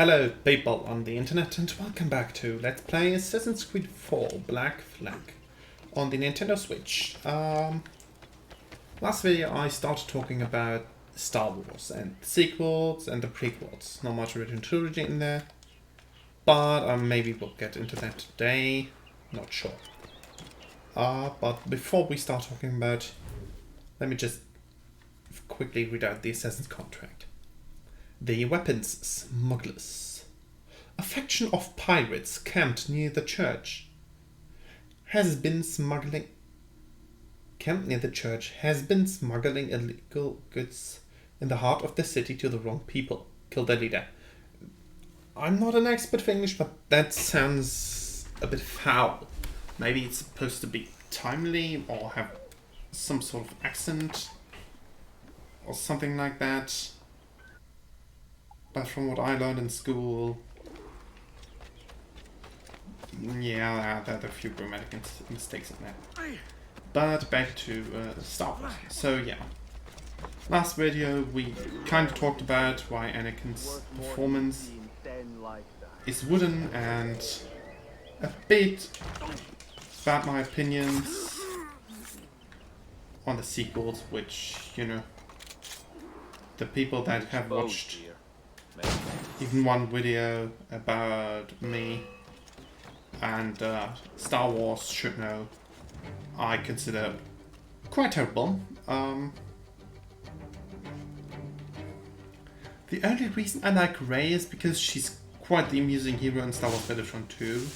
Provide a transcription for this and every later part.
Hello people on the internet and welcome back to Let's Play Assassin's Creed 4 Black Flag on the Nintendo Switch. Last video I started talking about Star Wars and the sequels and the prequels. Not much original trilogy in there, but maybe we'll get into that today, not sure. But before we start talking about, let me just quickly read out the Assassin's contract. The weapons smugglers. A faction of pirates camped near the church has been smuggling illegal goods in the heart of the city to the wrong people. Kill their leader. I'm not an expert for English, but that sounds a bit foul. Maybe it's supposed to be timely or have some sort of accent or something like that. But from what I learned in school, yeah, there are a few grammatical mistakes in there. But back to Star Wars. So yeah, last video we kind of talked about why Anakin's performance is wooden and a bit about my opinions on the sequels, which, you know, the people that have watched even one video about me and Star Wars should know I consider quite terrible. The only reason I like Rey is because she's quite the amusing hero in Star Wars Battlefront 2.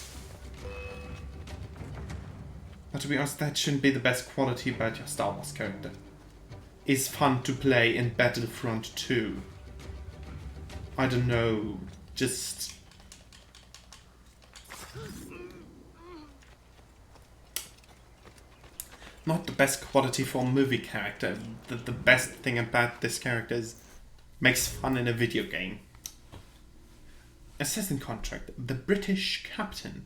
But to be honest, that shouldn't be the best quality about your Star Wars character. It's fun to play in Battlefront 2. I don't know, just... not the best quality for a movie character. The best thing about this character is makes fun in a video game. Assassin contract. The British captain.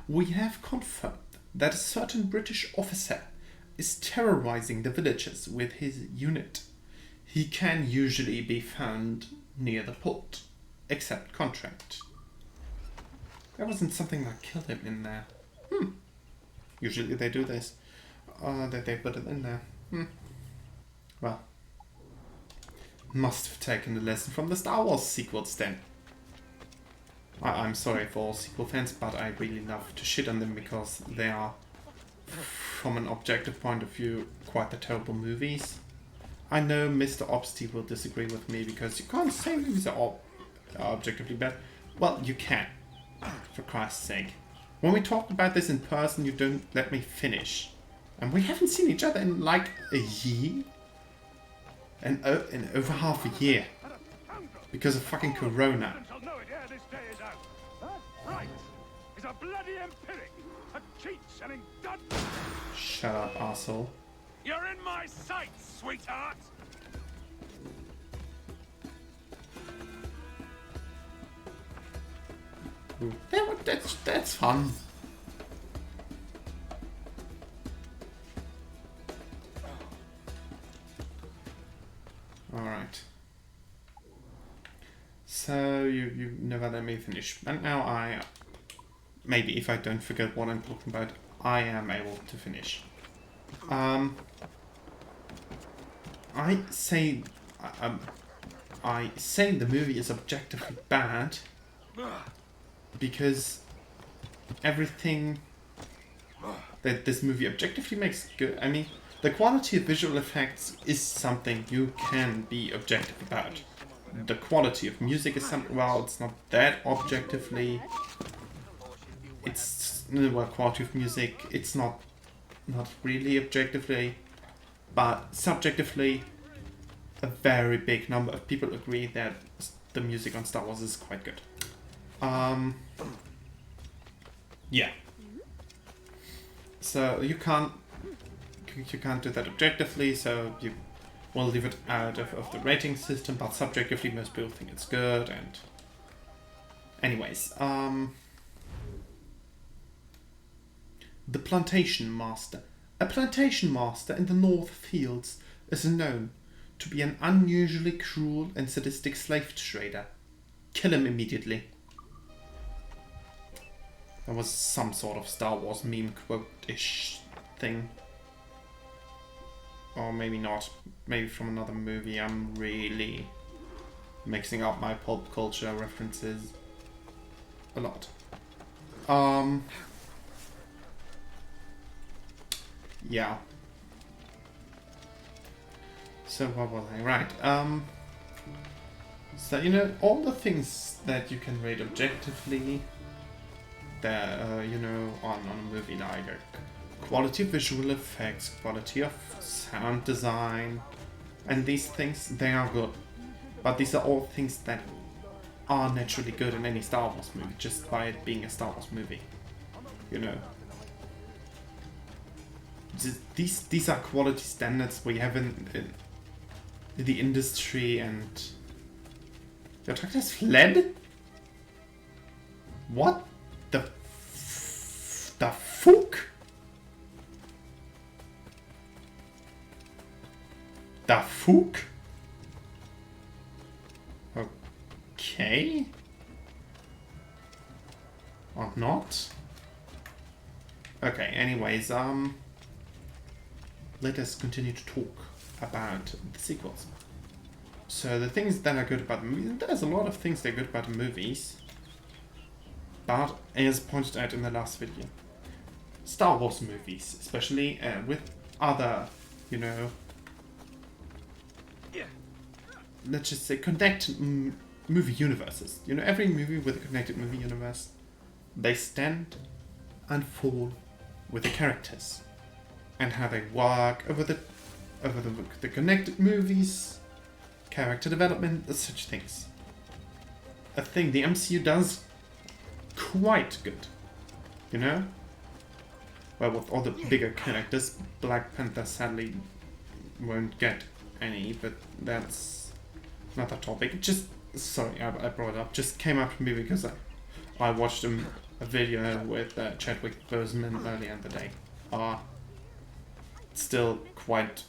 We have confirmed that a certain British officer is terrorizing the villagers with his unit. He can usually be found near the port, except contract. There wasn't something like kill him in there. Usually they do this. That they put it in there. Well, must have taken a lesson from the Star Wars sequels then. I'm sorry for all sequel fans, but I really love to shit on them because they are, from an objective point of view, quite the terrible movies. I know Mr. Obsty will disagree with me because you can't say movies are objectively bad. Well, you can, for Christ's sake. When we talked about this in person, you don't let me finish. And we haven't seen each other in like a year? And in over half a year. Because of fucking Corona. Shut up, arsehole. You're in my sights, sweetheart! That's fun. Alright. So you never let me finish. And now maybe if I don't forget what I'm talking about, I am able to finish. I say the movie is objectively bad because everything that this movie objectively makes good. I mean, the quality of visual effects is something you can be objective about. The quality of music is something, well, it's not that objectively. It's, well, quality of music, it's not really objectively, but subjectively, a very big number of people agree that the music on Star Wars is quite good. Yeah. So you can't do that objectively, so you will leave it out of the rating system, but subjectively most people think it's good, and anyways, the plantation master. A plantation master in the North Fields is known to be an unusually cruel and sadistic slave trader. kill him immediately. That was some sort of Star Wars meme quote-ish thing. Or maybe not. Maybe from another movie. I'm really mixing up my pulp culture references a lot. Yeah. So what was I? Right. So, you know, all the things that you can rate objectively, that, you know, on a movie, like quality of visual effects, quality of sound design, and these things, they are good. But these are all things that are naturally good in any Star Wars movie, just by it being a Star Wars movie. You know. These are quality standards we have in the industry, and... The attackers fled? What the fuck? The fuck? Okay. Or not? Okay, anyways, let us continue to talk about the sequels. So the things that are good about the movies, there's a lot of things that are good about the movies. But, as pointed out in the last video, Star Wars movies, especially with other, you know, let's just say connected movie universes. You know, every movie with a connected movie universe, they stand and fall with the characters and how they work over the connected movies, character development, such things. A thing the MCU does quite good, you know? Well, with all the bigger characters, Black Panther sadly won't get any, but that's another topic. Just, sorry, I brought it up, just came up to me because I watched a video with Chadwick Boseman earlier in the day. Still quite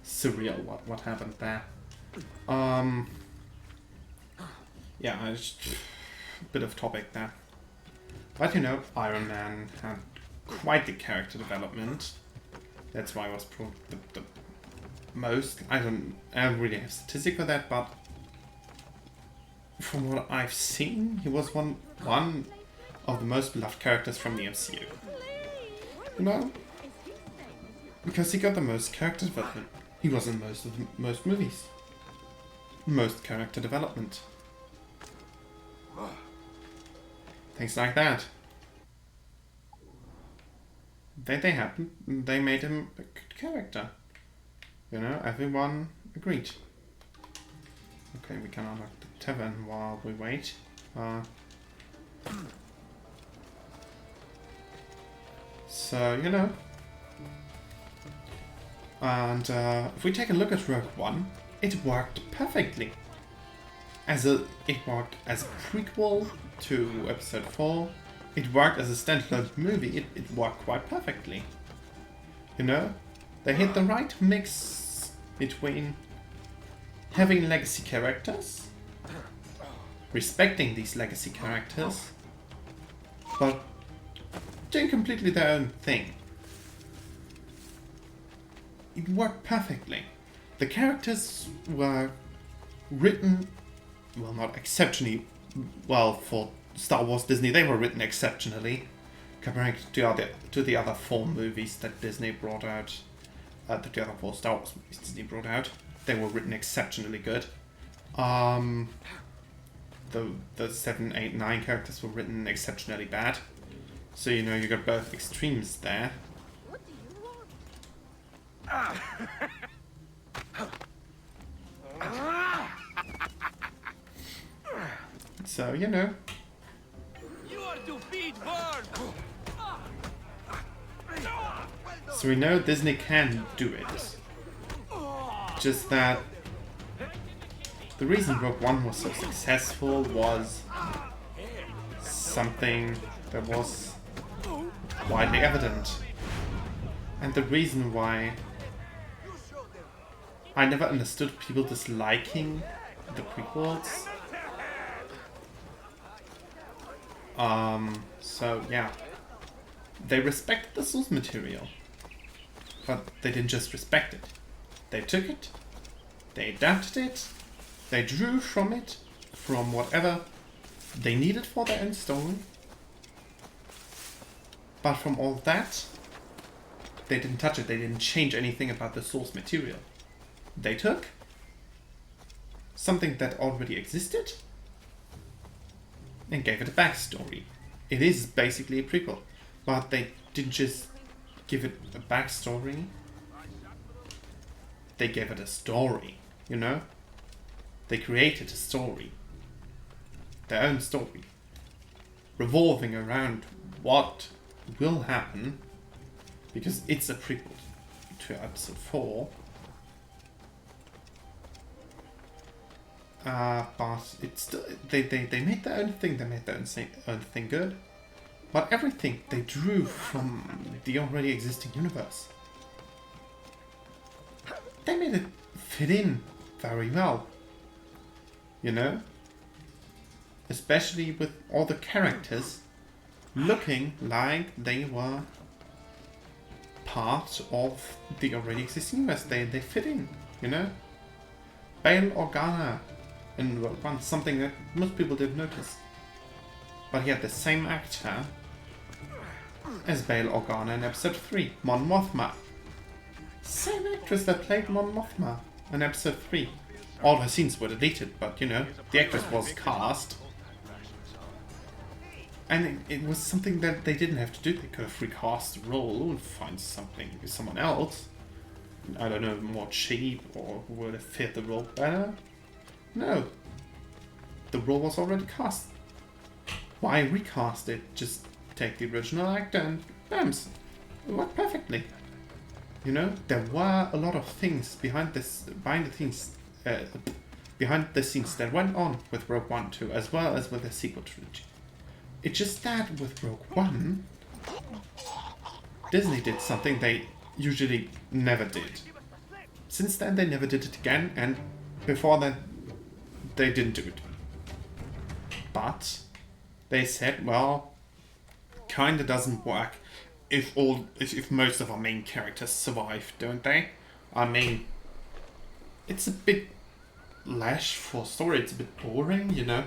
surreal what happened there. Yeah, just a bit of topic there. But you know, Iron Man had quite the character development. That's why I was the most. I don't really have statistics for that, but from what I've seen, he was one of the most beloved characters from the MCU. You know? Because he got the most character development. He was in most movies. Most character development. Things like that. They happened. They made him a good character. You know, everyone agreed. Okay, we can unlock the tavern while we wait. So, you know. And if we take a look at Rogue One, it worked perfectly. It worked as a prequel to Episode 4. It worked as a standalone movie. It worked quite perfectly. You know? They hit the right mix between having legacy characters, respecting these legacy characters, but doing completely their own thing. It worked perfectly. The characters were written, well, not exceptionally well for Star Wars Disney. They were written exceptionally comparing to the other 4 movies that Disney brought out. The other 4 Star Wars movies Disney brought out. They were written exceptionally good. The 7, 8, 9 characters were written exceptionally bad. So, you know, you got both extremes there. So, you know. You are to feed birds. So we know Disney can do it. Just that the reason Rogue One was so successful was something that was widely evident. And the reason why I never understood people disliking the prequels So yeah, they respected the source material, but they didn't just respect it. They took it, they adapted it, they drew from it, from whatever they needed for their own story. But from all that, they didn't touch it, they didn't change anything about the source material. They took something that already existed and gave it a backstory. It is basically a prequel, but they didn't just give it a backstory, they gave it a story, you know? They created a story. Their own story. Revolving around what will happen, because it's a prequel to episode 4. But it's still, they made their own thing, they made their own thing good. But everything they drew from the already existing universe. They made it fit in very well. You know? Especially with all the characters looking like they were part of the already existing universe. They fit in, you know? Bail Organa in Rogue One, something that most people didn't notice. But he had the same actor as Bail Organa in episode 3, Mon Mothma. Same actress that played Mon Mothma in episode 3. All her scenes were deleted, but you know, the actress was cast. And it was something that they didn't have to do. They could have recast the role and find someone else. I don't know, more cheap or who would have fit the role better. No. The role was already cast. Why recast it? Just take the original actor and bams. It worked perfectly. You know, there were a lot of things behind the scenes that went on with Rogue One 2, as well as with the sequel trilogy. It's just that with Rogue One, Disney did something they usually never did. Since then, they never did it again, and before that, they didn't do it. But they said, well, kinda doesn't work if most of our main characters survive, don't they? I mean, it's a bit lash for story, it's a bit boring, you know?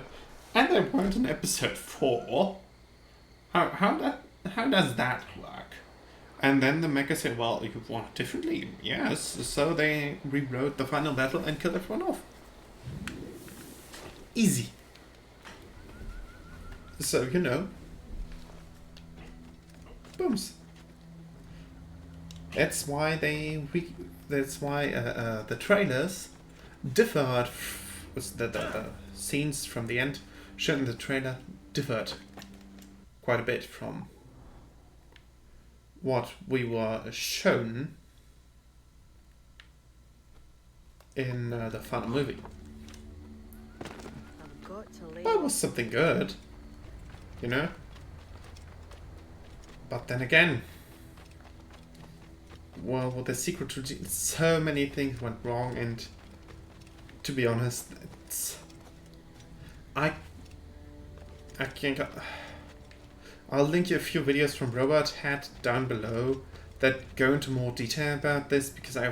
And they weren't in episode 4. How does that work? And then the Mecha said, well, you want it differently? Yes. So they rewrote the final battle and killed everyone off. Easy. So, you know. Booms. That's why the trailers differed. The scenes from the end shown in the trailer differed quite a bit from what we were shown in the final movie. But it was something good, you know? But then again, well, with the secret trilogy, so many things went wrong, and to be honest, I can't. I'll link you a few videos from Robot Hat down below that go into more detail about this, because I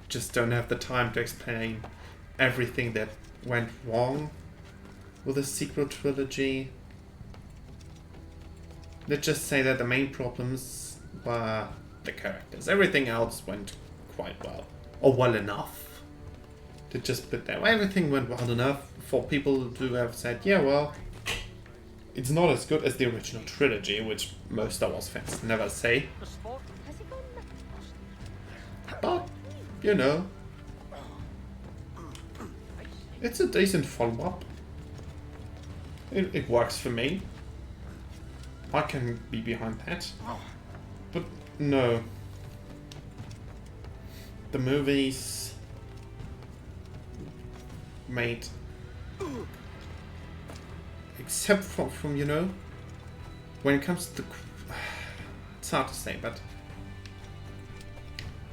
just don't have the time to explain everything that went wrong with the sequel trilogy. Let's just say that the main problems were the characters. Everything else went quite well, or well enough. To just put that, everything went well enough for people to have said, yeah, well, it's not as good as the original trilogy, which most Star Wars fans never say. But, you know, it's a decent follow-up. It works for me. I can be behind that. But no. The movies made, except from you know, when it comes to, it's hard to say, but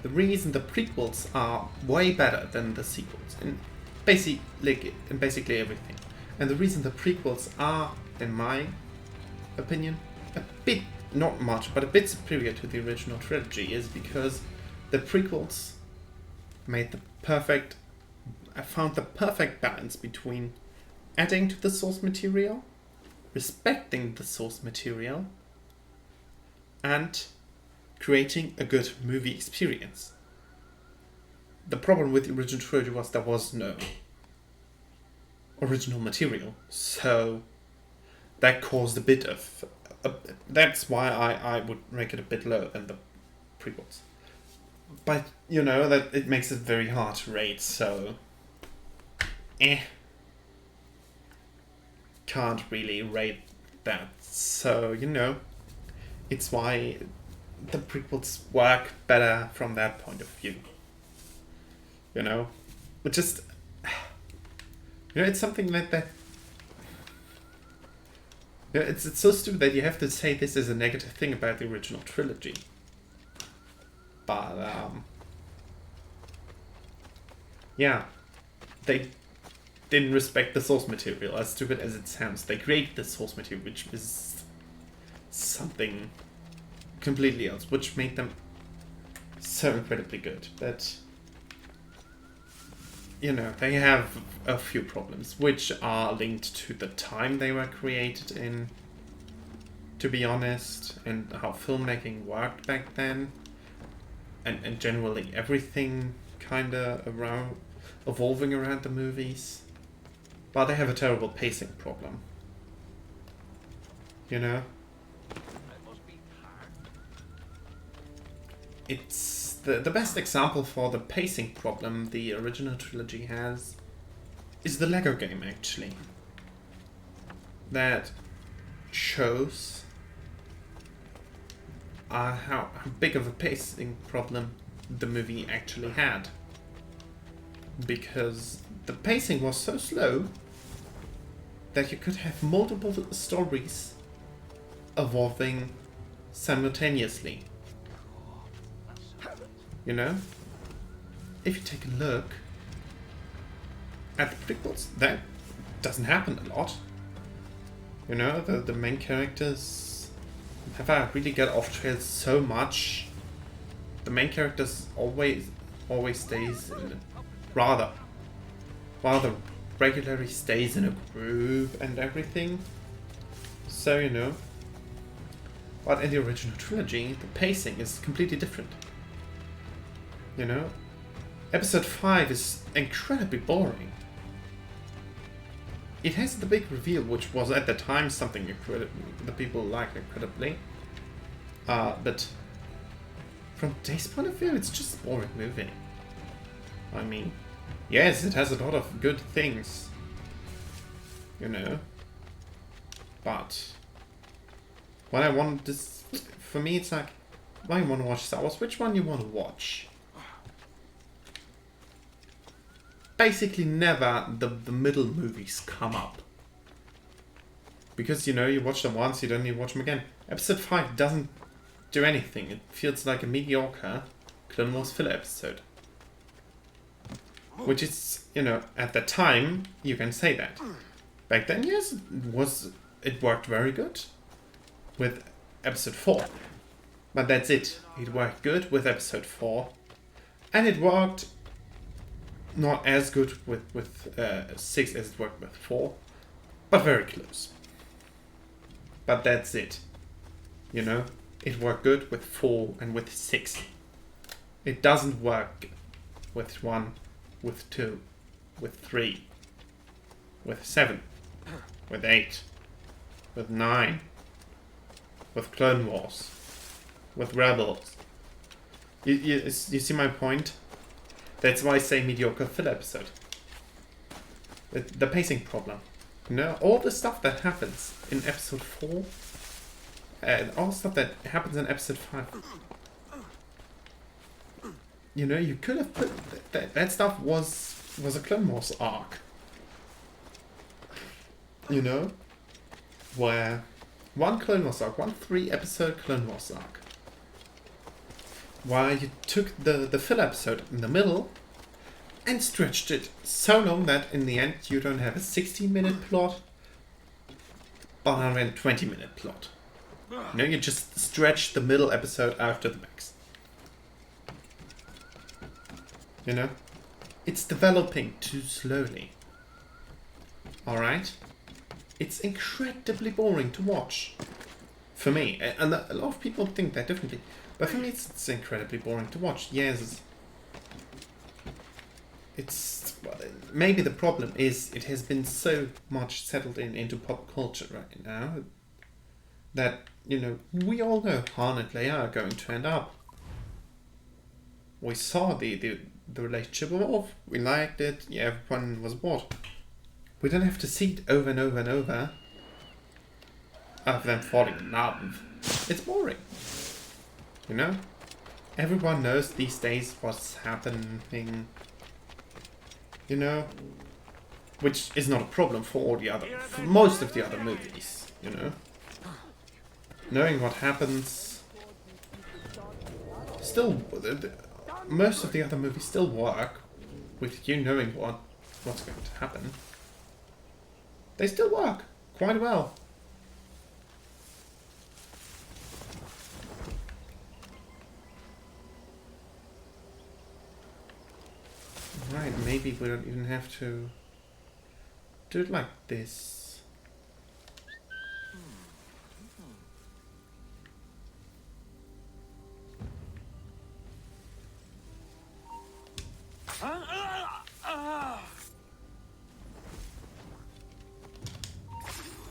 the reason the prequels are way better than the sequels in basically everything, And the reason the prequels are, in my opinion, a bit, not much, but a bit superior to the original trilogy is because the prequels made the perfect... I found the perfect balance between adding to the source material, respecting the source material, and creating a good movie experience. The problem with the original trilogy was there was no original material, so that caused a bit of... that's why I would rank it a bit lower than the prequels. But, you know, that it makes it very hard to rate, so... Can't really rate that. So, you know, it's why the prequels work better from that point of view. You know? But just... You know, it's something that... You know, it's so stupid that you have to say this is a negative thing about the original trilogy. But, yeah. They didn't respect the source material, as stupid as it sounds. They created the source material, which is something completely else, which made them so incredibly good. But, you know, they have a few problems, which are linked to the time they were created in, to be honest, and how filmmaking worked back then, and generally everything kinda around, evolving around the movies. But they have a terrible pacing problem. You know? It's the best example for the pacing problem the original trilogy has is the Lego game, actually. That shows how big of a pacing problem the movie actually had. Because the pacing was so slow that you could have multiple stories evolving simultaneously. You know? If you take a look at the prequels, that doesn't happen a lot. You know, the main characters never really get off trail so much. The main characters always stays in rather regularly stays in a group and everything. So, you know. But in the original trilogy, the pacing is completely different. You know? Episode 5 is incredibly boring. It has the big reveal, which was at the time something the people liked incredibly. But from today's point of view, it's just a boring movie. I mean, yes, it has a lot of good things. You know? But when I want this, for me it's like, when you want to watch Star Wars, which one you want to watch? Basically never the middle movies come up. Because, you know, you watch them once, you don't need to watch them again. Episode 5 doesn't do anything. It feels like a mediocre Clone Wars filler episode. Which is, you know, at the time, you can say that. Back then, yes, it worked very good with episode 4. But that's it. It worked good with episode 4. And it worked not as good with 6 as it worked with 4. But very close. But that's it. You know? It worked good with 4 and with 6. It doesn't work with 1, with 2, with 3, with 7, with 8, with 9, with Clone Wars, with Rebels. You see my point? That's why I say mediocre filler episode. The pacing problem. You know, all the stuff that happens in episode 4 and all the stuff that happens in episode 5. You know, you could have put that stuff was a Clone Wars arc. You know? Where one Clone Wars arc, one 3-episode Clone Wars arc. Where you took the filler episode in the middle and stretched it so long that in the end you don't have a 60-minute plot, but a 20-minute plot. You know, you just stretch the middle episode after the max. You know? It's developing too slowly. Alright? It's incredibly boring to watch. For me. And a lot of people think that differently. But for me, it's incredibly boring to watch. Yes. It's... Well, maybe the problem is it has been so much settled into pop culture right now that, you know, we all know Han and Leia are going to end up. We saw the relationship evolve. We liked it. Yeah, everyone was bored. We don't have to see it over and over and over of them falling in love. It's boring. You know? Everyone knows these days what's happening. You know? Which is not a problem for most of the other movies. You know? Knowing what happens. Still, most of the other movies still work with you knowing what's going to happen. They still work quite well. Right, maybe we don't even have to do it like this.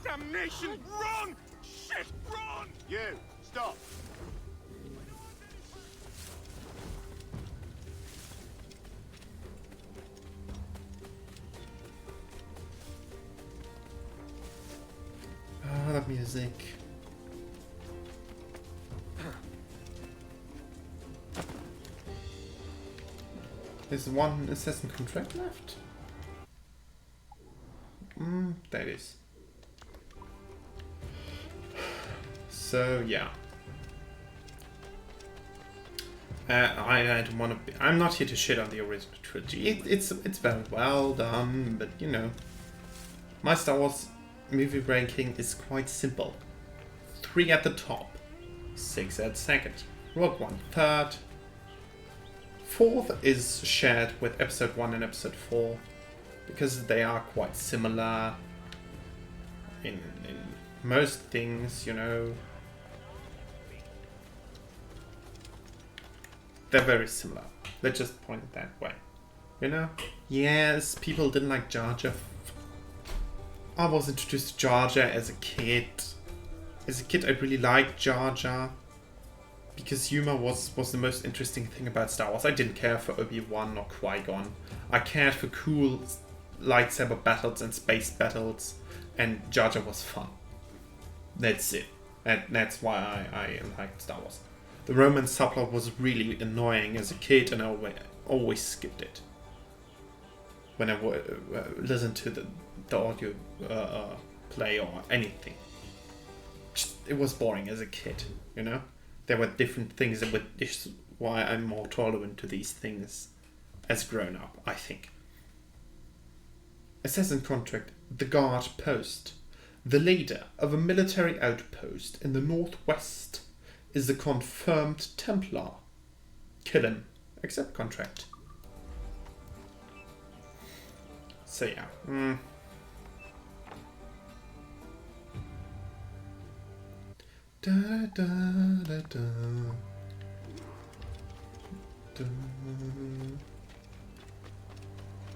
Damnation! Run! Shit! Run! You, stop! Ah, the music. There's one assassin contract left? That is. So, yeah. I don't want to be... I'm not here to shit on the original trilogy. It's very well done, but, you know. My Star Wars movie ranking is quite simple. 3 at the top. 6 at second. Rogue One third. Fourth is shared with Episode 1 and Episode 4. Because they are quite similar in most things, you know. They're very similar. Let's just point it that way. You know? Yes, people didn't like Jar Jar. I was introduced to Jar Jar as a kid. As a kid, I really liked Jar Jar. Because humor was the most interesting thing about Star Wars. I didn't care for Obi-Wan or Qui-Gon. I cared for cool lightsaber battles and space battles. And Jar Jar was fun. That's it. And that's why I liked Star Wars. The Roman subplot was really annoying as a kid, and I always skipped it. When I listened to the audio play or anything. It was boring as a kid, you know? There were different things, and this is why I'm more tolerant to these things as grown up, I think. Assassin Contract, the guard post. The leader of a military outpost in the northwest is a confirmed Templar. Kill him. Accept contract. So yeah. Da da da da. Da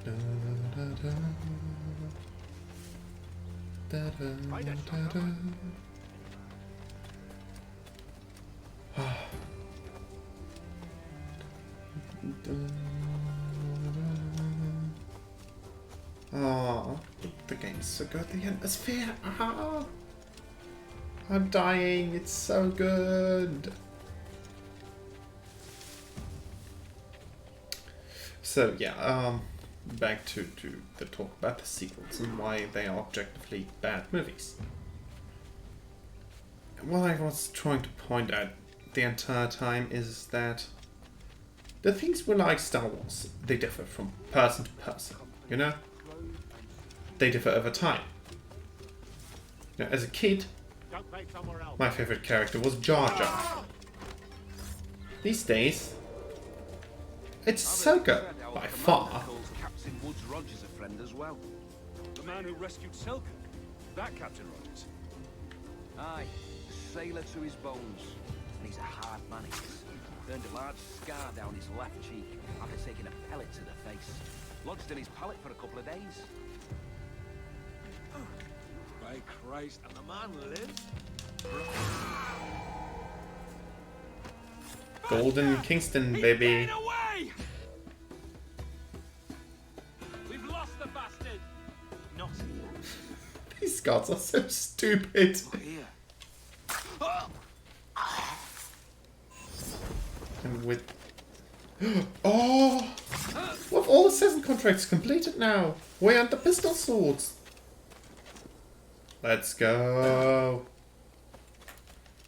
da da da. Da da da da. Oh, the game's so good. The atmosphere. I'm dying. It's so good. So yeah, back to the talk about the sequels and why they are objectively bad movies. What I was trying to point out the entire time is that the things we like Star Wars, they differ from person to person, you know? They differ over time. Now, as a kid, my favorite character was Jar Jar. These days, it's Ahsoka, by far. Captain Woods Rogers a friend as well. The man who rescued Selka. That Captain Rogers. Aye, sailor to his bones. And he's a hard man, he is. Earned a large scar down his left cheek after taking a pellet to the face. Lodged in his palate for a couple of days. By Christ, and the man lived? Golden Kingston, baby. Get away! We've lost the bastard. Not These guards are so stupid. Here. And with... Oh! With all assassin contracts completed now, we are the pistol swords. Let's go.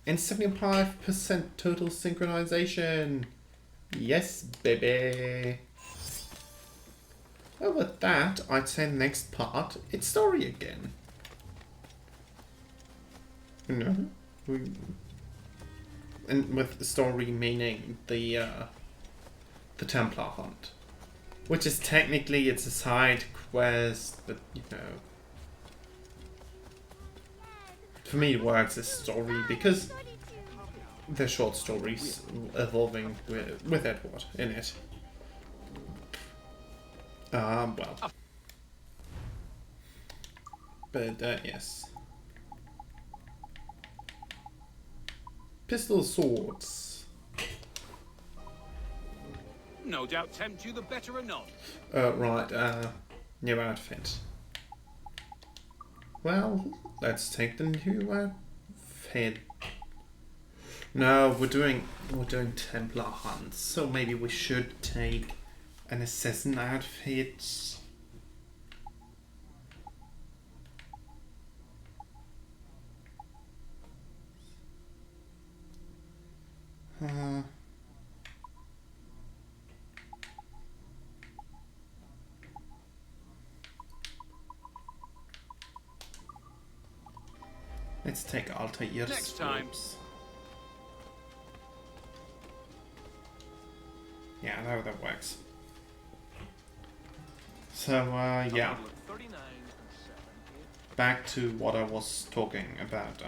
And 75% total synchronization. Yes, baby. Well, with that, I'd say next part, it's story again. You know? And with story meaning the Templar hunt. Which is technically, it's a side quest, but you know. For me it works as story because they're short stories evolving with Edward in it. Well. But yes. Pistol swords. no doubt tempt you the better anon. Right, new outfit. Well, let's take the new outfit. No, we're doing Templar hunts, so maybe we should take an assassin outfit. Let's take Altair Next time. swoops. Yeah, that works. So, yeah. Back to what I was talking about.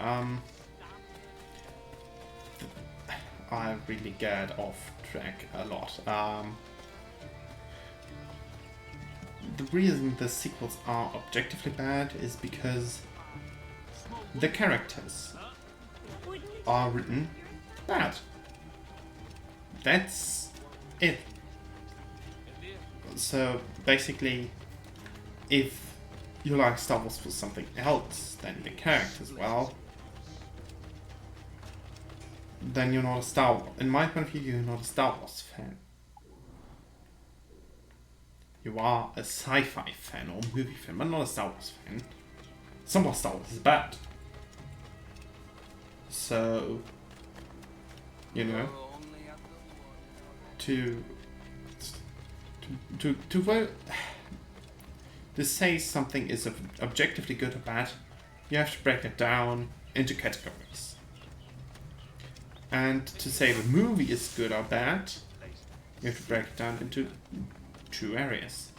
I really get off track a lot. The reason the sequels are objectively bad is because the characters are written bad. That's it. So basically, if you like Star Wars for something else than the characters, well, then you're not a Star Wars. In my point of view, you're not a Star Wars fan. You are a sci-fi fan or movie fan, but not a Star Wars fan. Some of Star Wars is bad. So, you know, to say something is objectively good or bad, you have to break it down into categories. And to say the movie is good or bad, you have to break it down into two areas.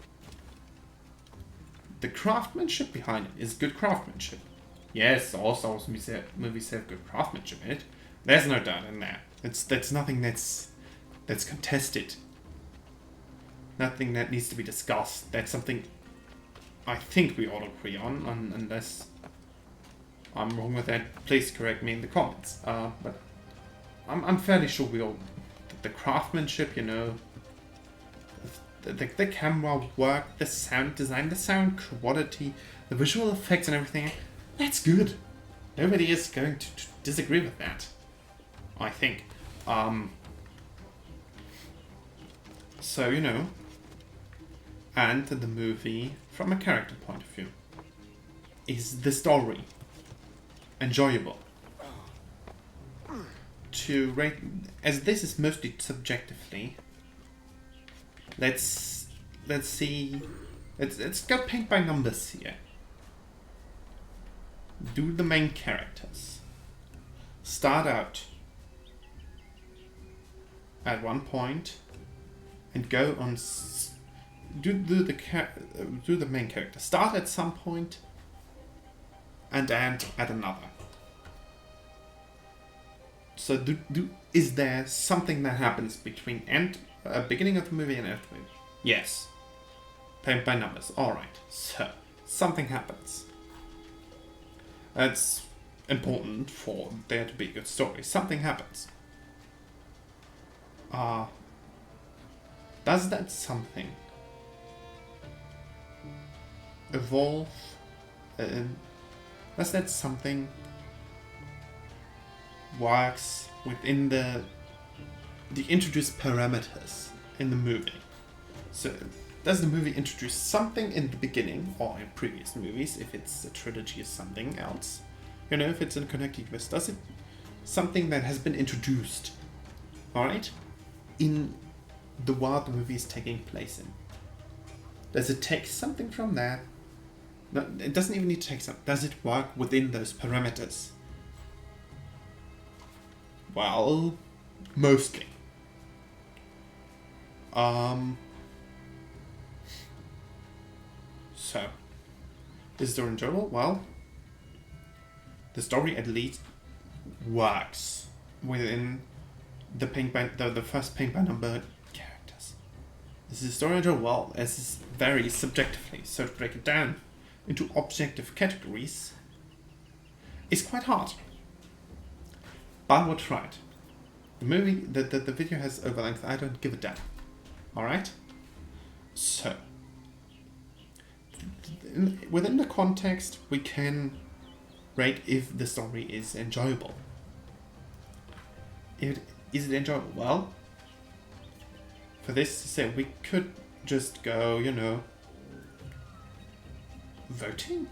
The craftsmanship behind it is good craftsmanship. Yes, all Star Wars movies have good craftsmanship in it. There's no doubt in that. That's nothing that's contested. Nothing that needs to be discussed. That's something I think we all agree on, unless I'm wrong with that. Please correct me in the comments. But I'm fairly sure we all the craftsmanship, you know, the camera work, the sound design, the sound quality, the visual effects and everything. That's good. Nobody is going to disagree with that, I think. So, you know, and the movie, from a character point of view, is the story enjoyable? To rate, as this is mostly subjectively, let's see. Let's go paint by numbers here. Do the main characters start out at one point and go on? Do the main character start at some point and end at another? So is there something that happens between beginning of the movie and end of the movie? Yes. Paint by numbers. Alright. So, something happens. That's important for there to be a good story. Something happens. Does that something evolve? Does that something works within the introduced parameters in the movie? So, does the movie introduce something in the beginning, or in previous movies, if it's a trilogy or something else? You know, if it's in connected universe, does it something that has been introduced, alright, in the world the movie is taking place in? Does it take something from that? No, it doesn't even need to take something. Does it work within those parameters? Well, mostly. So, is the story enjoyable? Well, the story at least works within the first paint by number characters. Is the story enjoyable? Well, this is very subjectively. So to break it down into objective categories is quite hard. But we'll try it. The movie, the video has overlength. I don't give a damn. Alright? So, within the context, we can rate if the story is enjoyable. Is it enjoyable? Well, for this to say, we could just go, you know, voting?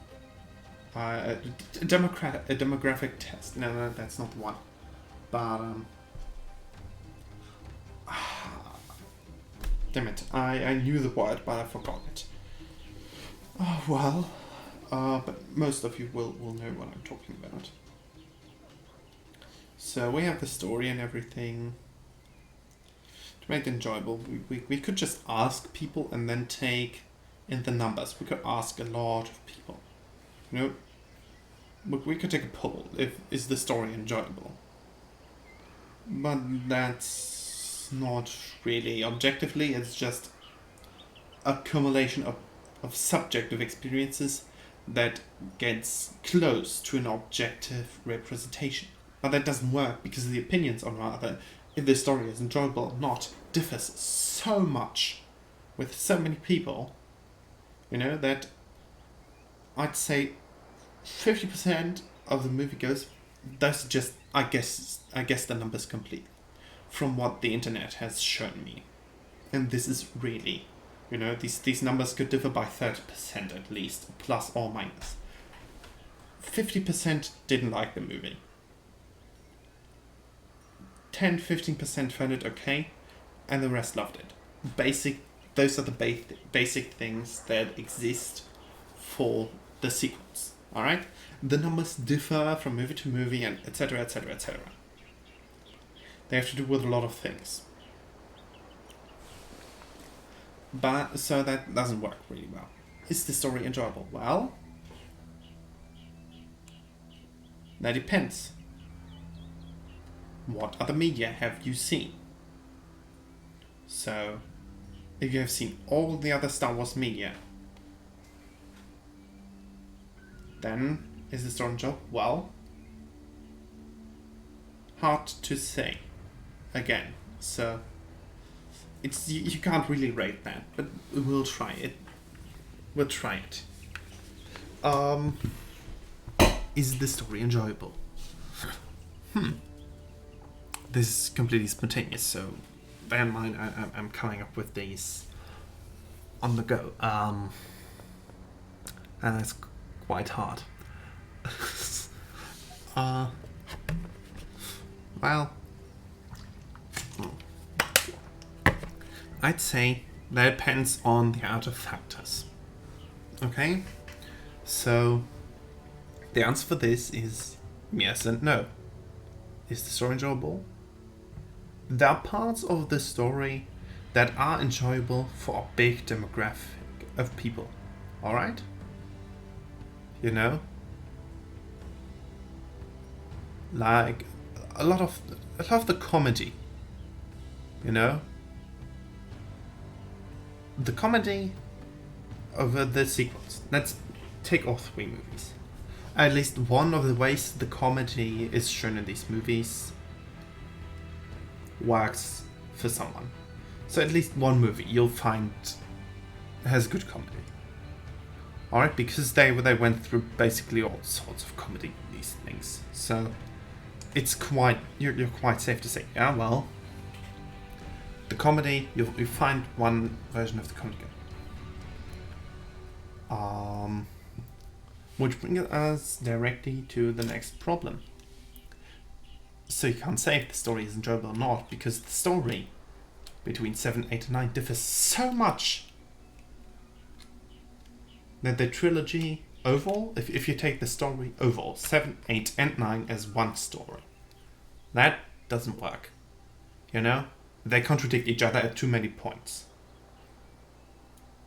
A demographic test. No, that's not the one. But, damn it, I knew the word, but I forgot it. Oh, well, but most of you will know what I'm talking about. So we have the story and everything. To make it enjoyable, we could just ask people and then take in the numbers. We could ask a lot of people. You know, we could take a poll. Is the story enjoyable? But that's not really objectively. It's just accumulation of subjective experiences that gets close to an objective representation. But that doesn't work because the opinions on whether if the story is enjoyable or not differs so much with so many people, you know, that I'd say 50% of the movie goes, that's just, I guess the number's complete from what the internet has shown me. And this is really, you know, these numbers could differ by 30% at least, plus or minus. 50% didn't like the movie. 10-15% found it okay, and the rest loved it. Those are the basic things that exist for the sequence. All right, the numbers differ from movie to movie, and etc., etc., etc. They have to do with a lot of things. But so that doesn't work really well. Is the story enjoyable? Well, that depends. What other media have you seen? So, if you have seen all the other Star Wars media, then is the story enjoyable? Well, hard to say. Again, so it's you can't really rate that, but we'll try it. We'll try it. Is the story enjoyable? This is completely spontaneous, so bear in mind I'm coming up with these on the go. And that's quite hard. Well, I'd say That depends on the other factors. Okay? So, the answer for this is yes and no. Is the story enjoyable? There are parts of the story that are enjoyable for a big demographic of people. Alright? You know? Like a lot of the comedy. You know? The comedy over the sequels. Let's take all three movies. At least one of the ways the comedy is shown in these movies works for someone. So at least one movie you'll find has good comedy. Alright, because they went through basically all sorts of comedy in these things. So it's quite, you're quite safe to say, yeah, well, the comedy, you find one version of the comedy good. Which brings us directly to the next problem. So you can't say if the story is enjoyable or not, because the story between 7, 8 and 9 differs so much that the trilogy overall, if you take the story overall, 7, 8 and 9 as one story, that doesn't work. You know? They contradict each other at too many points.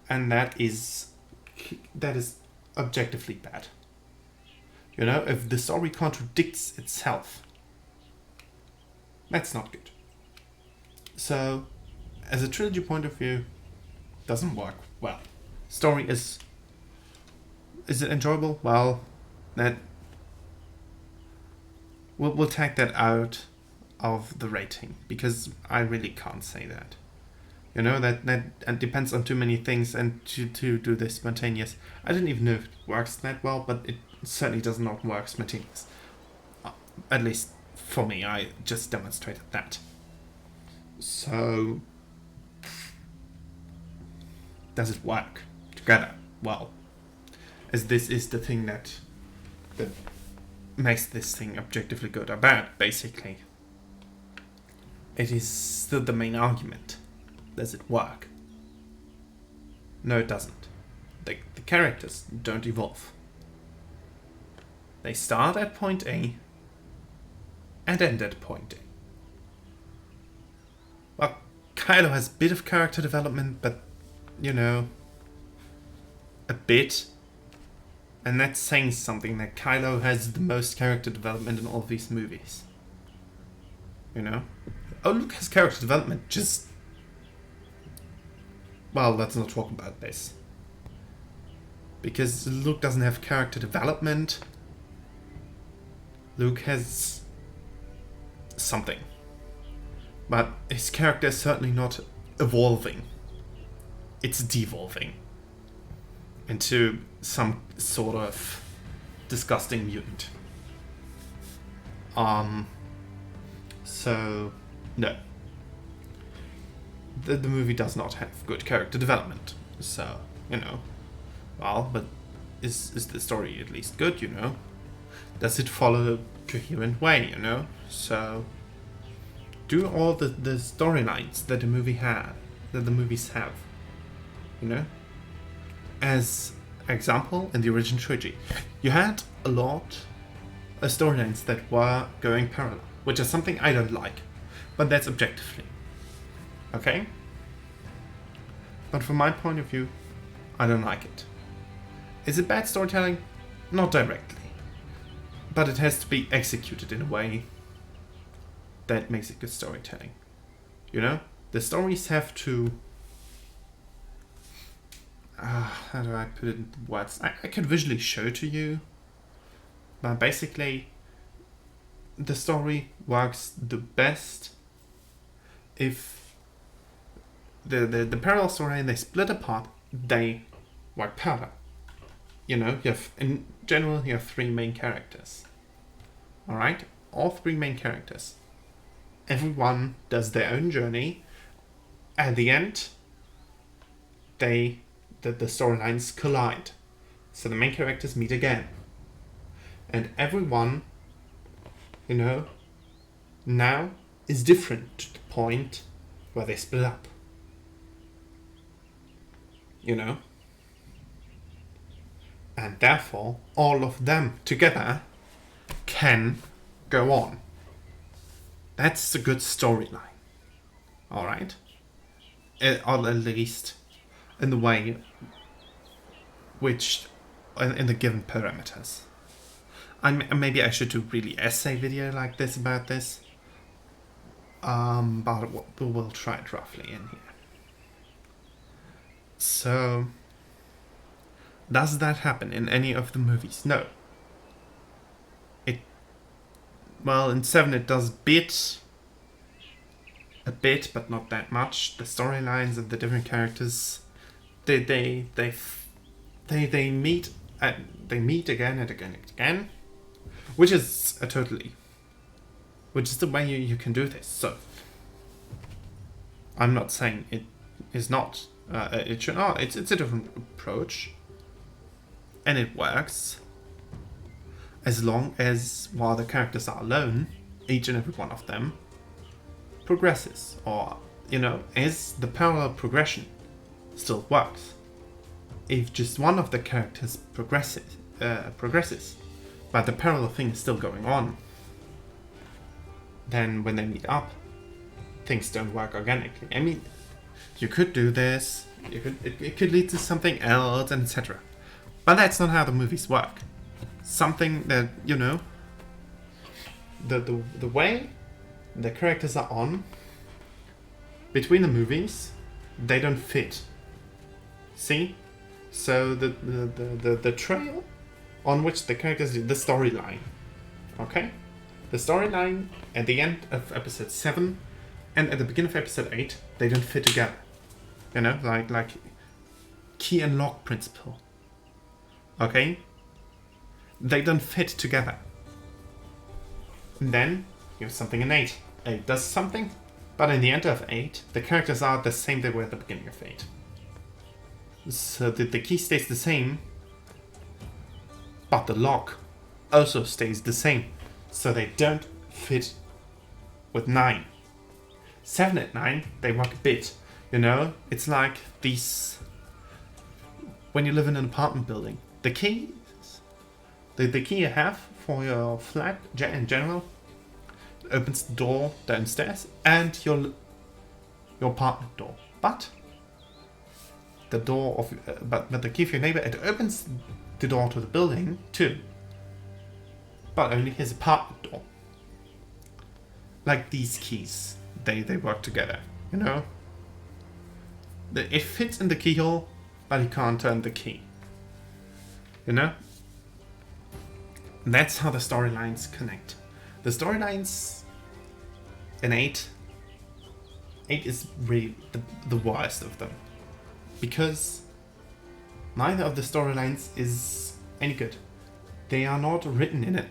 And that is objectively bad. You know, if the story contradicts itself, that's not good. So, as a trilogy point of view, doesn't work well. Story is it enjoyable? Well, that we'll take that out of the rating, because I really can't say that. You know, that depends on too many things, and to do this spontaneous, I don't even know if it works that well, but it certainly does not work spontaneous. At least for me, I just demonstrated that. So, does it work together? Well, as this is the thing that makes this thing objectively good or bad, basically. It is still the main argument. Does it work? No, it doesn't. The characters don't evolve. They start at point A and end at point A. Well, Kylo has a bit of character development, but, you know, a bit. And that's saying something, that Kylo has the most character development in all of these movies. You know? Oh, Luke has character development, just... Well, let's not talk about this. Because Luke doesn't have character development. Luke has something. But his character is certainly not evolving. It's devolving into some sort of disgusting mutant. So, no. The movie does not have good character development. So, you know. Well, but is the story at least good, you know? Does it follow a coherent way, you know? So, do all the storylines that the movies have, you know? As example, in the original trilogy, you had a lot of storylines that were going parallel, which is something I don't like, but that's objectively. Okay? But from my point of view, I don't like it. Is it bad storytelling? Not directly. But it has to be executed in a way that makes it good storytelling. You know? The stories have to... how do I put it in words? I can visually show to you. But basically, the story works the best if the parallel story, they split apart, they work parallel. You know, in general, you have three main characters. Alright? All three main characters. Everyone does their own journey. At the end, the storylines collide. So the main characters meet again. And everyone, you know, now is different to the point where they split up. you know? And therefore, all of them together can go on. That's a good storyline. Alright? Or at least in the way which, in the given parameters. Maybe I should do really essay video like this about this. But we'll try it roughly in here. So, does that happen in any of the movies? No. Well, in 7 it does a bit, but not that much. The storylines of the different characters, they meet again and again and again, which is the way you can do this. So, I'm not saying it is not. It should not. It's a different approach, and it works. As long as, while the characters are alone, each and every one of them progresses, or, as the parallel progression still works. If just one of the characters progresses, but the parallel thing is still going on, then when they meet up, things don't work organically. I mean, you could do this, it could lead to something else, and etc. But that's not how the movies work. Something that, the way the characters are on between the movies, they don't fit. See? So the trail on which the characters do the storyline. Okay? The storyline at the end of episode 7 and at the beginning of episode 8, they don't fit together. Like key and lock principle. Okay? They don't fit together. And then you have something in 8. 8 does something, but in the end of 8, the characters are the same they were at the beginning of 8. So the key stays the same, but the lock also stays the same. So they don't fit with 9. 7 and 9, they work a bit. It's like these... When you live in an apartment building, the key you have for your flat in general opens the door downstairs and your apartment door. But the door of but the key for your neighbor, it opens the door to the building too, but only his apartment door. Like these keys, they work together. It fits in the keyhole, but he can't turn the key. That's how the storylines connect. The storylines in 8 is really the worst of them. Because neither of the storylines is any good. They are not written in an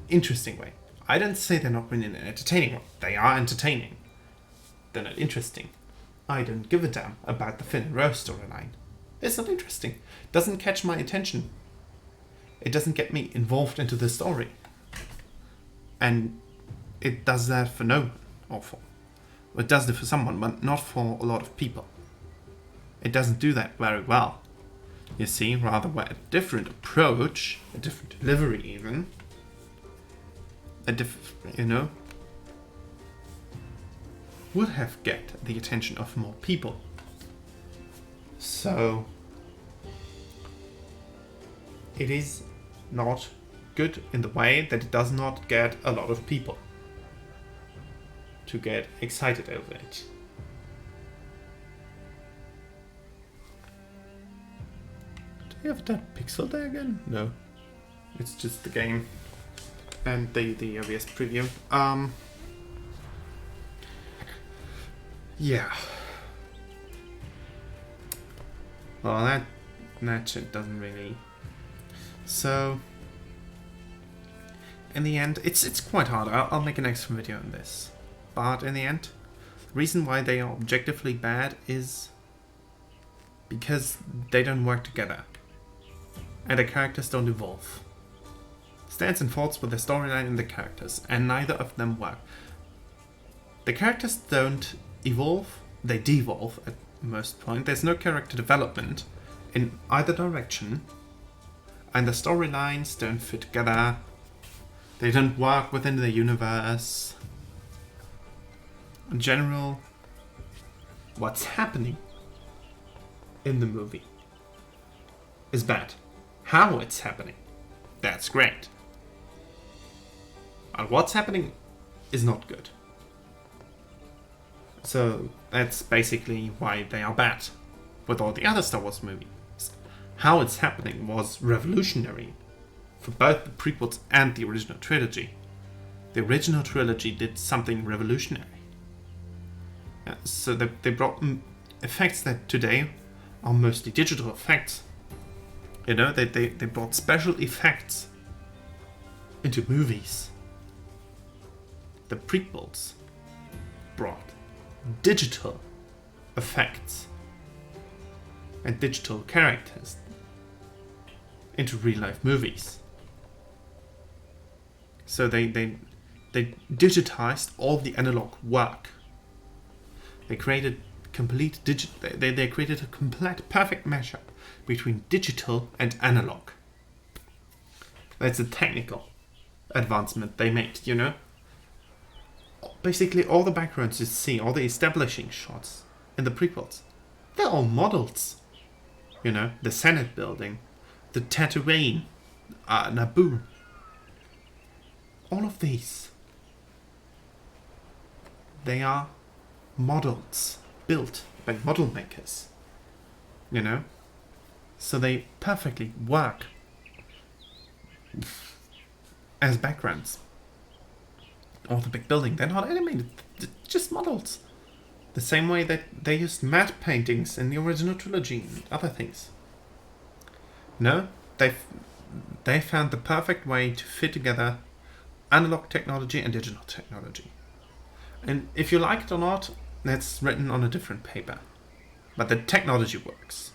interesting way. I don't say they're not written in an entertaining way. They are entertaining. They're not interesting. I don't give a damn about the Finn and Rose storyline. It's not interesting. It doesn't catch my attention. It doesn't get me involved into the story. And it does that for no one. It does it for someone, but not for a lot of people. It doesn't do that very well. You see, rather a different approach, a different delivery even, would have get the attention of more people. So, it is not good in the way that it does not get a lot of people to get excited over it. Do you have that pixel there again? No. It's just the game and the obvious preview. Yeah. Well, that shit doesn't really. So, in the end, it's quite hard. I'll make an extra video on this. But in the end, the reason why they are objectively bad is because they don't work together. And the characters don't evolve. Stands and falls with the storyline and the characters, and neither of them work. The characters don't evolve, they devolve most point. There's no character development in either direction, and the storylines don't fit together. They don't work within the universe. In general, what's happening in the movie is bad. How it's happening, that's great. And what's happening is not good. So that's basically why they are bad with all the other Star Wars movies. How it's happening was revolutionary for both the prequels and the original trilogy. The original trilogy did something revolutionary. So they brought effects that today are mostly digital effects. You know, they brought special effects into movies. The prequels brought digital effects and digital characters into real-life movies. So they digitized all the analog work. They created they created a complete perfect mashup between digital and analog. That's a technical advancement they made, you know? Basically all the backgrounds you see, all the establishing shots in the prequels, they're all models. You know, the Senate building, the Tatooine, Naboo. All of these, they are models built by model makers. You know? So they perfectly work as backgrounds. All the big building, they're not animated, they're just models. The same way that they used matte paintings in the original trilogy and other things. No, they found the perfect way to fit together analog technology and digital technology. And if you like it or not, that's written on a different paper. But the technology works.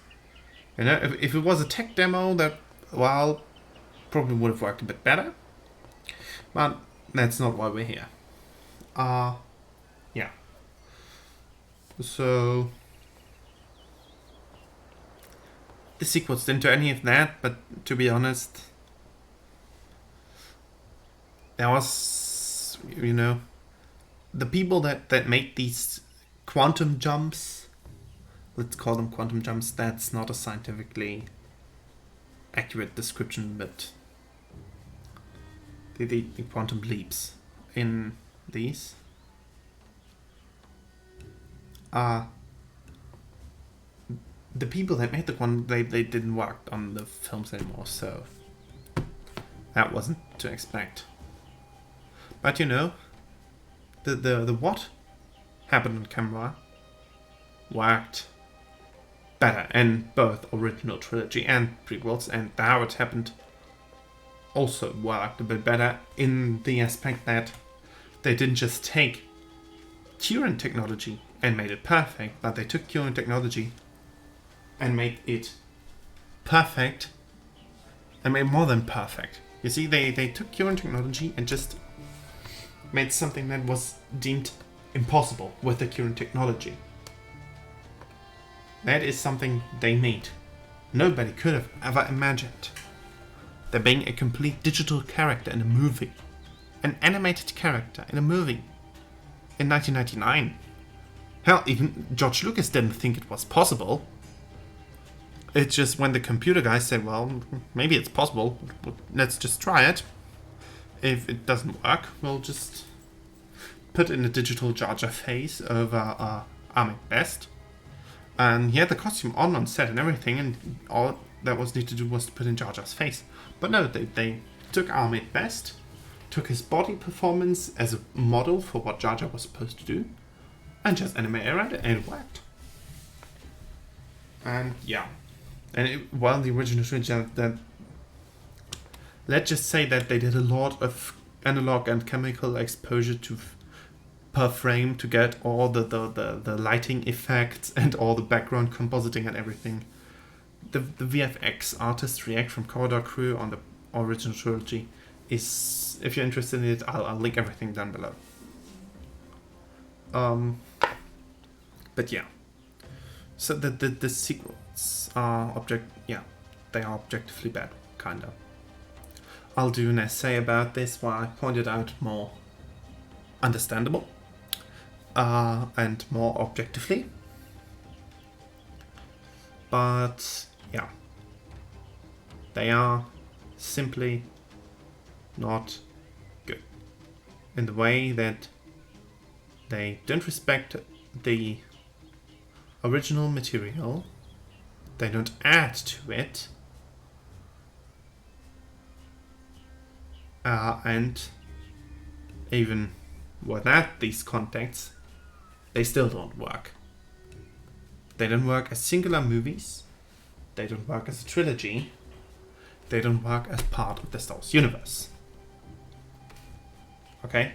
You know, if it was a tech demo, that, well, probably would have worked a bit better. But that's not why we're here. Yeah. So the sequels didn't do any of that, but to be honest, there was, you know, the people that made these quantum jumps, let's call them quantum jumps, that's not a scientifically accurate description, but the quantum leaps in these are the people that made the quantum, they didn't work on the films anymore, so that wasn't to expect. But you know, the what happened on camera worked better in both original trilogy and prequels, and how it happened also worked a bit better in the aspect that they didn't just take current technology and made it perfect, but they took current technology and made it perfect and made more than perfect. You see, they took current technology and just made something that was deemed impossible with the current technology. That is something they made. Nobody could have ever imagined there being a complete digital character in a movie. An animated character in a movie. In 1999. Hell, even George Lucas didn't think it was possible. It's just when the computer guys said, well, maybe it's possible, let's just try it. If it doesn't work, we'll just put in a digital Jar Jar face over Ahmed Best. And he had the costume on set and everything, and all that was needed to do was to put in Jar Jar's face. But no, they took Ahmed Best, took his body performance as a model for what Jar Jar was supposed to do, and just animated around it, and it worked. And yeah. And while the original trilogy, that let's just say that they did a lot of analog and chemical exposure per frame to get all the lighting effects and all the background compositing and everything. The VFX artistry from Commodore Crew on the original trilogy is, if you're interested in it, I'll link everything down below. But yeah. So the sequels are they are objectively bad, kinda. I'll do an essay about this where I pointed out more understandable and more objectively. But yeah, they are simply not good in the way that they don't respect the original material, they don't add to it, and even without these contexts, they still don't work. They don't work as singular movies, they don't work as a trilogy, they don't work as part of the Star Wars universe. Okay?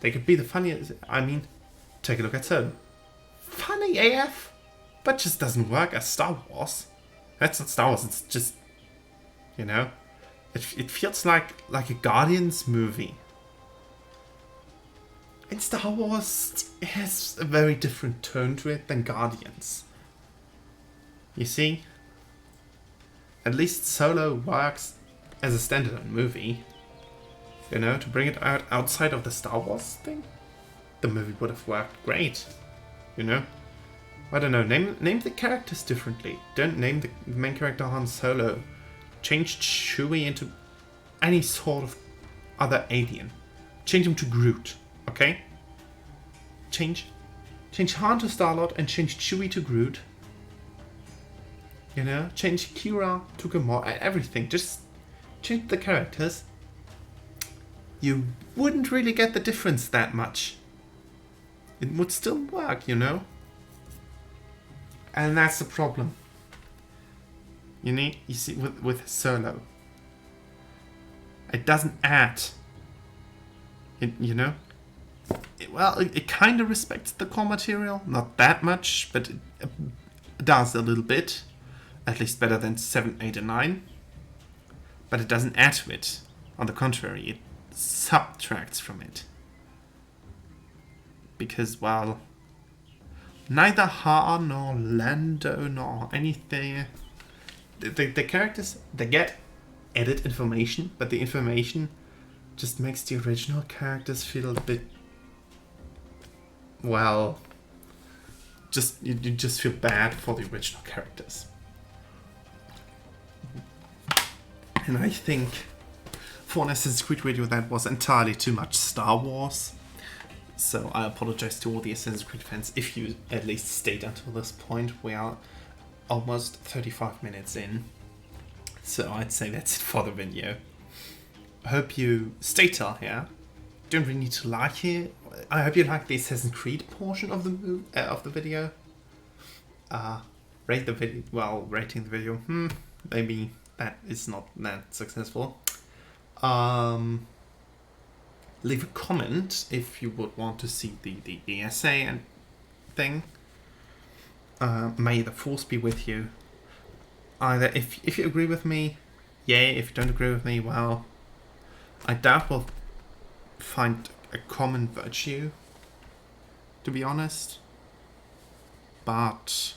They could be the funniest. I mean, take a look at Solo. Funny AF, but just doesn't work as Star Wars. That's not Star Wars, it's just, you know, it feels like a Guardians movie. And Star Wars has a very different tone to it than Guardians. You see? At least Solo works as a standalone movie. You know, to bring it out outside of the Star Wars thing, the movie would have worked great. You know? I don't know, name the characters differently. Don't name the main character Han Solo. Change Chewie into any sort of other alien. Change him to Groot, okay? Change Han to Star-Lord and change Chewie to Groot. You know? Change Kira to Gamora, everything. Just change the characters. You wouldn't really get the difference that much. It would still work, you know? And that's the problem. You see, with Solo. It doesn't add. You know? It kind of respects the core material. Not that much, but it does a little bit. At least better than 7, 8, and 9. But it doesn't add to it. On the contrary, it subtracts from it. Because, well, neither Han nor Lando nor anything, the characters, they get added information, but the information just makes the original characters feel a bit, well, you just feel bad for the original characters. And I think for an Assassin's Creed video that was entirely too much Star Wars. So I apologize to all the Assassin's Creed fans if you at least stayed until this point. We are almost 35 minutes in. So I'd say that's it for the video. I hope you stay till here. Don't really need to like it. I hope you like the Assassin's Creed portion of the video. Rate the video. Well, rating the video. Maybe that is not that successful. Leave a comment if you would want to see the essay and thing. May the force be with you. Either if you agree with me, yay. If you don't agree with me, well, I doubt we'll find a common virtue, to be honest. But,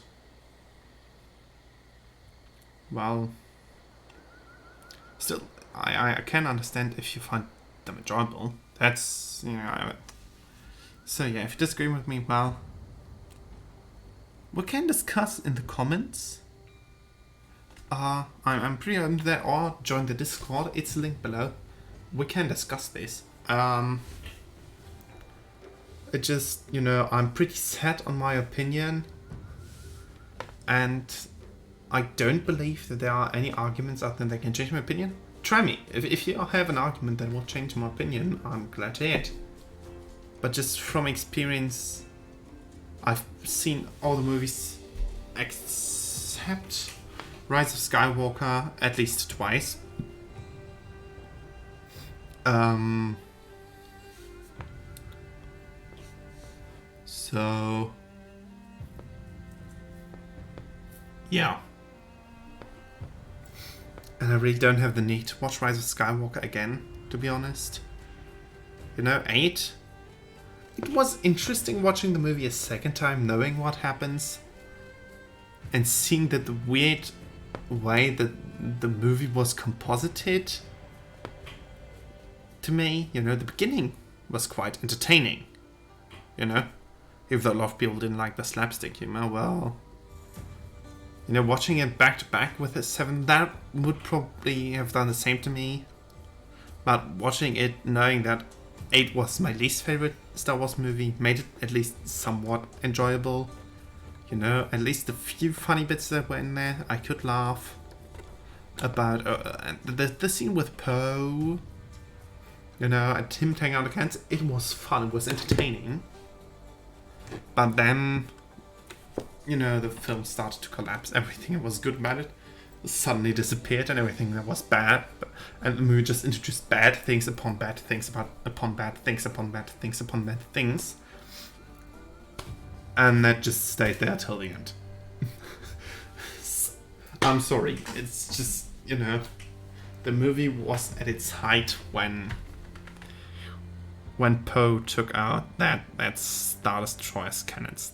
well, still, I can understand if you find them enjoyable. That's, you know. So yeah, if you disagree with me, well, we can discuss in the comments. I'm pretty open to that, or join the Discord. It's linked below. We can discuss this. It just, you know, I'm pretty set on my opinion, and I don't believe that there are any arguments out there that can change my opinion. Try me. If you have an argument that will change my opinion, I'm glad to hear it. But just from experience, I've seen all the movies except Rise of Skywalker at least twice. So yeah. And I really don't have the need to watch Rise of Skywalker again, to be honest. You know, 8 it was interesting watching the movie a second time, knowing what happens, and seeing that the weird way that the movie was composited. To me, you know, the beginning was quite entertaining. You know, if a lot of people didn't like the slapstick humor, well, you know, watching it back to back with a 7, that would probably have done the same to me. But watching it, knowing that 8 was my least favorite Star Wars movie, made it at least somewhat enjoyable. You know, at least a few funny bits that were in there. I could laugh about the scene with Poe. You know, and him taking out the cans. It was fun. It was entertaining. But then, you know, the film started to collapse. Everything that was good about it suddenly disappeared, and everything that was bad, and the movie just introduced bad things upon bad things upon bad things upon bad things upon bad things, and that just stayed there till the end. I'm sorry, it's just, you know, the movie was at its height when Poe took out that Star Destroyer's cannons.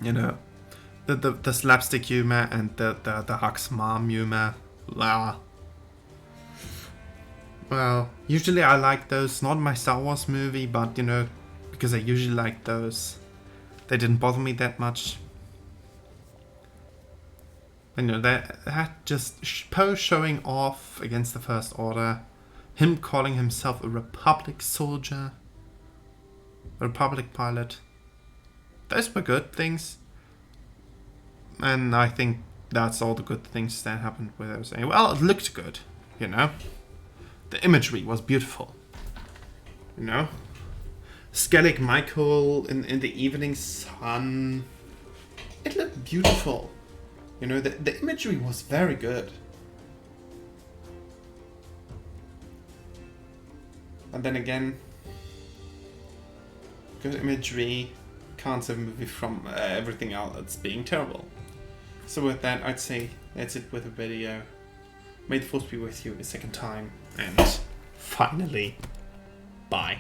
You know, the slapstick humor and the Huck's mom humor. Well, usually I like those. Not my Star Wars movie, but you know, because I usually like those, they didn't bother me that much. And you know, that just Poe showing off against the First Order, him calling himself a Republic soldier, a Republic pilot. Those were good things. And I think that's all the good things that happened with everything. Well, it looked good, you know. The imagery was beautiful. You know? Skellig Michael in the evening sun. It looked beautiful. You know, the imagery was very good. And then again, good imagery can't save a movie from everything else being terrible. So with that, I'd say that's it with the video. May the force be with you a second time, and finally, bye.